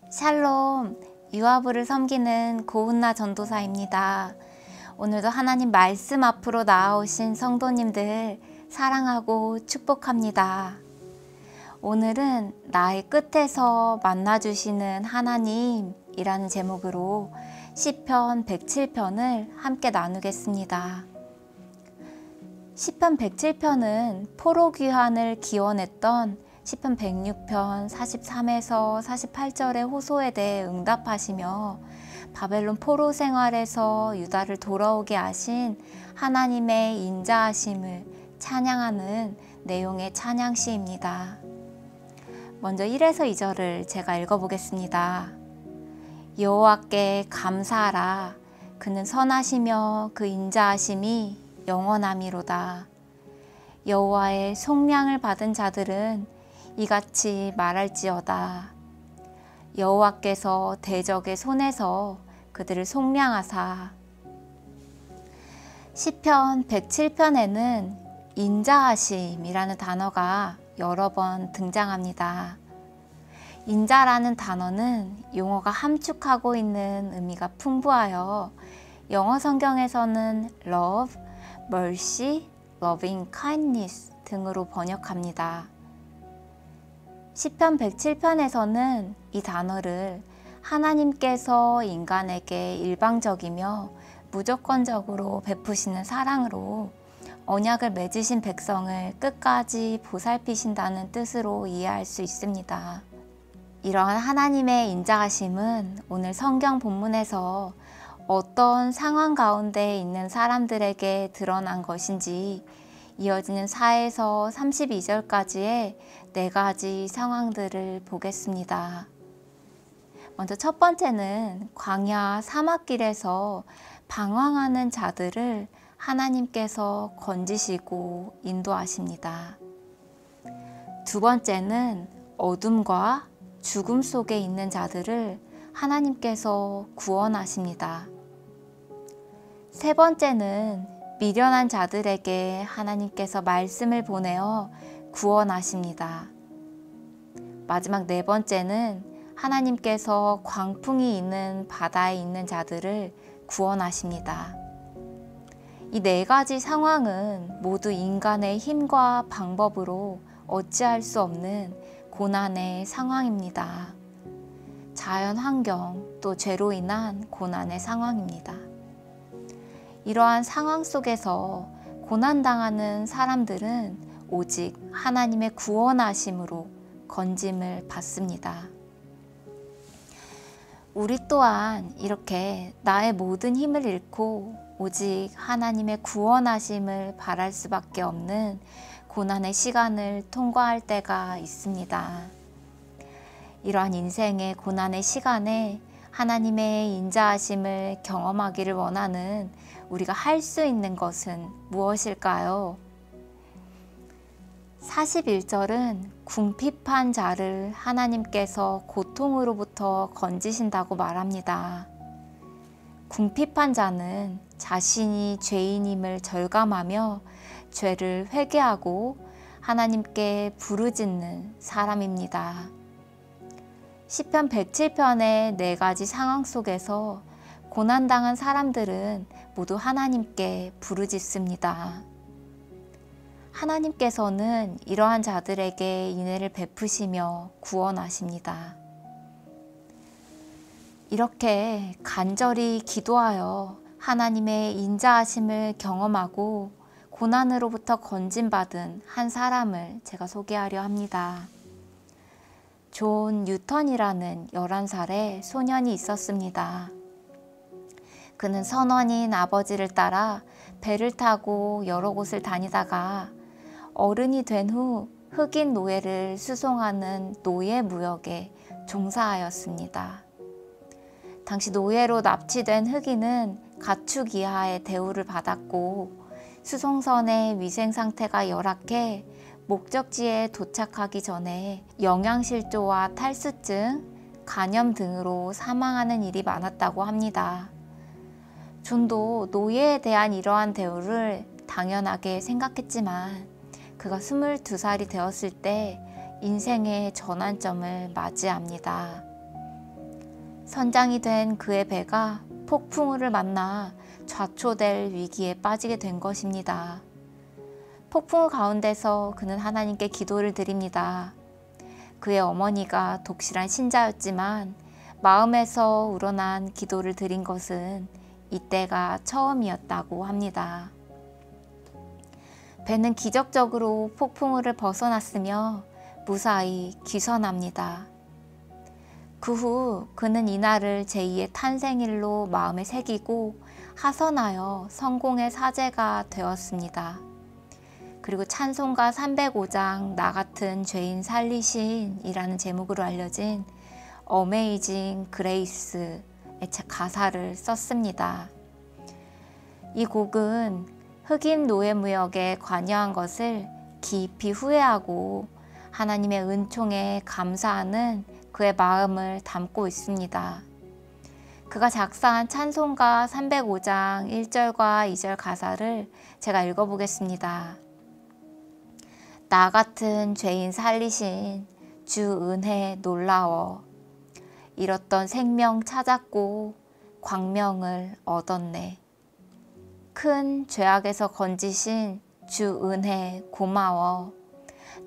샬롬, 유아부를 섬기는 고은나 전도사입니다. 오늘도 하나님 말씀 앞으로 나아오신 성도님들 사랑하고 축복합니다. 오늘은 나의 끝에서 만나주시는 하나님이라는 제목으로 시편 107편을 함께 나누겠습니다. 시편 107편은 포로귀환을 기원했던 시편 106편 43에서 48절의 호소에 대해 응답하시며 바벨론 포로 생활에서 유다를 돌아오게 하신 하나님의 인자하심을 찬양하는 내용의 찬양시입니다. 먼저 1에서 2절을 제가 읽어보겠습니다. 여호와께 감사하라. 그는 선하시며 그 인자하심이 영원함이로다. 여호와의 속량을 받은 자들은 이같이 말할지어다. 여호와께서 대적의 손에서 그들을 속량하사. 시편 107편에는 인자하심이라는 단어가 여러 번 등장합니다. 인자라는 단어는 용어가 함축하고 있는 의미가 풍부하여 영어 성경에서는 love, mercy, loving kindness 등으로 번역합니다. 시편 107편에서는 이 단어를 하나님께서 인간에게 일방적이며 무조건적으로 베푸시는 사랑으로 언약을 맺으신 백성을 끝까지 보살피신다는 뜻으로 이해할 수 있습니다. 이러한 하나님의 인자하심은 오늘 성경 본문에서 어떤 상황 가운데 있는 사람들에게 드러난 것인지 이어지는 4에서 32절까지의 4가지 상황들을 보겠습니다. 먼저 첫 번째는 광야 사막길에서 방황하는 자들을 하나님께서 건지시고 인도하십니다. 두 번째는 어둠과 죽음 속에 있는 자들을 하나님께서 구원하십니다. 세 번째는 미련한 자들에게 하나님께서 말씀을 보내어 구원하십니다. 마지막 네 번째는 하나님께서 광풍이 있는 바다에 있는 자들을 구원하십니다. 이 4가지 상황은 모두 인간의 힘과 방법으로 어찌할 수 없는 고난의 상황입니다. 자연 환경 또 죄로 인한 고난의 상황입니다. 이러한 상황 속에서 고난당하는 사람들은 오직 하나님의 구원하심으로 건짐을 받습니다. 우리 또한 이렇게 나의 모든 힘을 잃고 오직 하나님의 구원하심을 바랄 수밖에 없는 고난의 시간을 통과할 때가 있습니다. 이러한 인생의 고난의 시간에 하나님의 인자하심을 경험하기를 원하는 우리가 할 수 있는 것은 무엇일까요? 41절은 궁핍한 자를 하나님께서 고통으로부터 건지신다고 말합니다. 궁핍한 자는 자신이 죄인임을 절감하며 죄를 회개하고 하나님께 부르짖는 사람입니다. 시편 107편의 4가지 상황 속에서 고난당한 사람들은 모두 하나님께 부르짖습니다. 하나님께서는 이러한 자들에게 인애를 베푸시며 구원하십니다. 이렇게 간절히 기도하여 하나님의 인자하심을 경험하고 고난으로부터 건짐받은 한 사람을 제가 소개하려 합니다. 존 뉴턴이라는 11살의 소년이 있었습니다. 그는 선원인 아버지를 따라 배를 타고 여러 곳을 다니다가 어른이 된 후 흑인 노예를 수송하는 노예 무역에 종사하였습니다. 당시 노예로 납치된 흑인은 가축 이하의 대우를 받았고 수송선의 위생 상태가 열악해 목적지에 도착하기 전에 영양실조와 탈수증, 간염 등으로 사망하는 일이 많았다고 합니다. 존도 노예에 대한 이러한 대우를 당연하게 생각했지만 그가 22살이 되었을 때 인생의 전환점을 맞이합니다. 선장이 된 그의 배가 폭풍우를 만나 좌초될 위기에 빠지게 된 것입니다. 폭풍우 가운데서 그는 하나님께 기도를 드립니다. 그의 어머니가 독실한 신자였지만 마음에서 우러난 기도를 드린 것은 이때가 처음이었다고 합니다. 배는 기적적으로 폭풍우를 벗어났으며 무사히 귀선합니다. 그 후 그는 이날을 제2의 탄생일로 마음에 새기고 하선하여 성공의 사제가 되었습니다. 그리고 찬송가 305장 나 같은 죄인 살리신이라는 제목으로 알려진 어메이징 그레이스의 가사를 썼습니다. 이 곡은 흑인 노예무역에 관여한 것을 깊이 후회하고 하나님의 은총에 감사하는 그의 마음을 담고 있습니다. 그가 작사한 찬송가 305장 1절과 2절 가사를 제가 읽어보겠습니다. 나 같은 죄인 살리신 주 은혜 놀라워 잃었던 생명 찾았고 광명을 얻었네. 큰 죄악에서 건지신 주 은혜 고마워.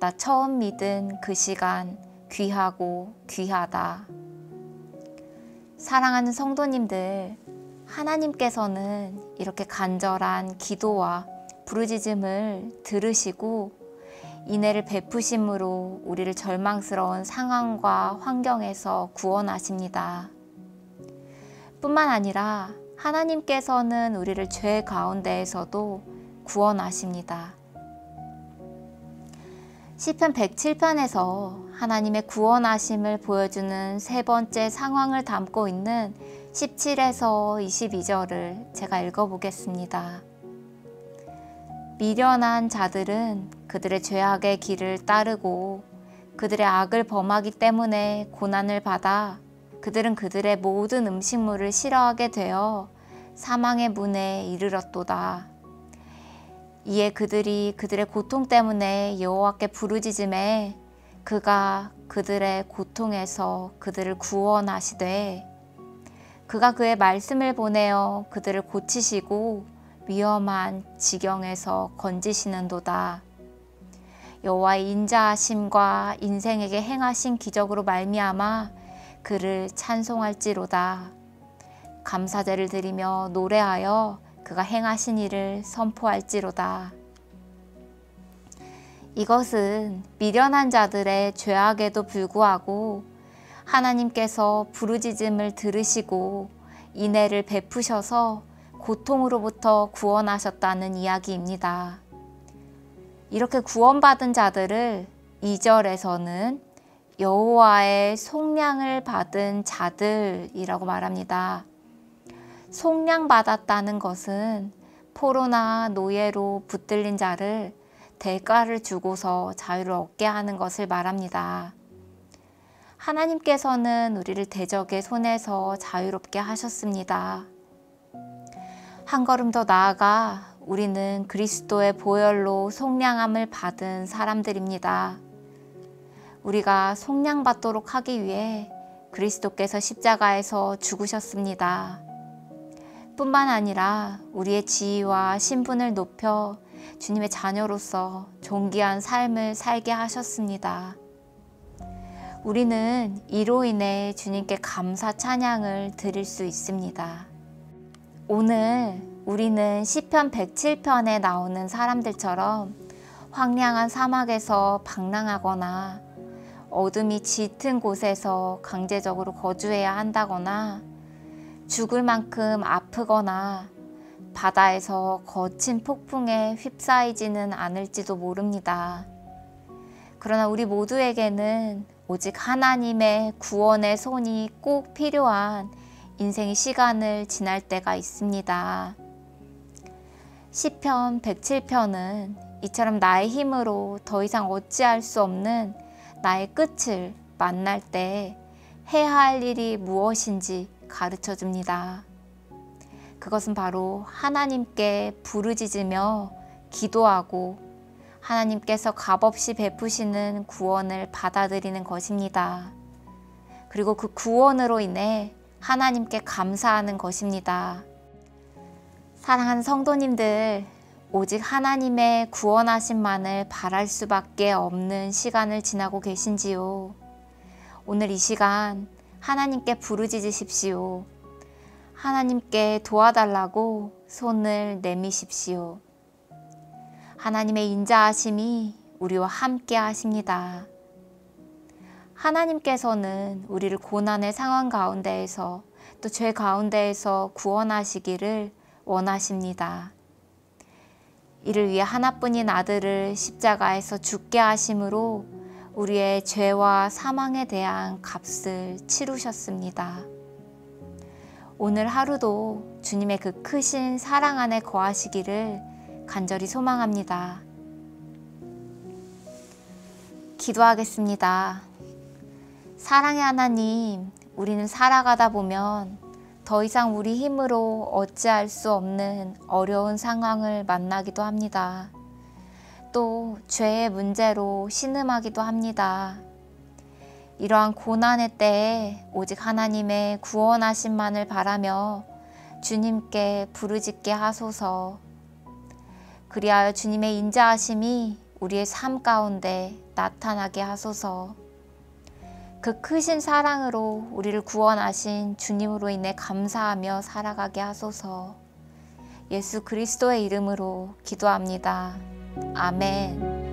나 처음 믿은 그 시간 귀하고 귀하다. 사랑하는 성도님들, 하나님께서는 이렇게 간절한 기도와 부르짖음을 들으시고 인애를 베푸심으로 우리를 절망스러운 상황과 환경에서 구원하십니다. 뿐만 아니라 하나님께서는 우리를 죄 가운데에서도 구원하십니다. 시편 107편에서 하나님의 구원하심을 보여주는 세 번째 상황을 담고 있는 17에서 22절을 제가 읽어보겠습니다. 미련한 자들은 그들의 죄악의 길을 따르고 그들의 악을 범하기 때문에 고난을 받아 그들은 그들의 모든 음식물을 싫어하게 되어 사망의 문에 이르렀도다. 이에 그들이 그들의 고통 때문에 여호와께 부르짖음에 그가 그들의 고통에서 그들을 구원하시되 그가 그의 말씀을 보내어 그들을 고치시고 위험한 지경에서 건지시는도다. 여호와의 인자하심과 인생에게 행하신 기적으로 말미암아 그를 찬송할지로다. 감사제를 드리며 노래하여 그가 행하신 일을 선포할지로다. 이것은 미련한 자들의 죄악에도 불구하고 하나님께서 부르짖음을 들으시고 인애를 베푸셔서 고통으로부터 구원하셨다는 이야기입니다. 이렇게 구원받은 자들을 2절에서는 여호와의 속량을 받은 자들이라고 말합니다. 속량받았다는 것은 포로나 노예로 붙들린 자를 대가를 주고서 자유를 얻게 하는 것을 말합니다. 하나님께서는 우리를 대적의 손에서 자유롭게 하셨습니다. 한 걸음 더 나아가 우리는 그리스도의 보혈로 속량함을 받은 사람들입니다. 우리가 속량받도록 하기 위해 그리스도께서 십자가에서 죽으셨습니다. 뿐만 아니라 우리의 지위와 신분을 높여 주님의 자녀로서 존귀한 삶을 살게 하셨습니다. 우리는 이로 인해 주님께 감사 찬양을 드릴 수 있습니다. 오늘 우리는 시편 107편에 나오는 사람들처럼 황량한 사막에서 방랑하거나 어둠이 짙은 곳에서 강제적으로 거주해야 한다거나 죽을 만큼 아프거나 바다에서 거친 폭풍에 휩싸이지는 않을지도 모릅니다. 그러나 우리 모두에게는 오직 하나님의 구원의 손이 꼭 필요한 인생의 시간을 지날 때가 있습니다. 시편 107편은 이처럼 나의 힘으로 더 이상 어찌할 수 없는 나의 끝을 만날 때 해야 할 일이 무엇인지 가르쳐 줍니다. 그것은 바로 하나님께 부르짖으며 기도하고 하나님께서 값없이 베푸시는 구원을 받아들이는 것입니다. 그리고 그 구원으로 인해 하나님께 감사하는 것입니다. 사랑하는 성도님들, 오직 하나님의 구원하심만을 바랄 수밖에 없는 시간을 지나고 계신지요? 오늘 이 시간 하나님께 부르짖으십시오. 하나님께 도와달라고 손을 내미십시오. 하나님의 인자하심이 우리와 함께 하십니다. 하나님께서는 우리를 고난의 상황 가운데에서 또 죄 가운데에서 구원하시기를 원하십니다. 이를 위해 하나뿐인 아들을 십자가에서 죽게 하심으로 우리의 죄와 사망에 대한 값을 치르셨습니다. 오늘 하루도 주님의 그 크신 사랑 안에 거하시기를 간절히 소망합니다. 기도하겠습니다. 사랑의 하나님, 우리는 살아가다 보면 더 이상 우리 힘으로 어찌할 수 없는 어려운 상황을 만나기도 합니다. 또 죄의 문제로 신음하기도 합니다. 이러한 고난의 때에 오직 하나님의 구원하심만을 바라며 주님께 부르짖게 하소서. 그리하여 주님의 인자하심이 우리의 삶 가운데 나타나게 하소서. 그 크신 사랑으로 우리를 구원하신 주님으로 인해 감사하며 살아가게 하소서. 예수 그리스도의 이름으로 기도합니다. 아멘.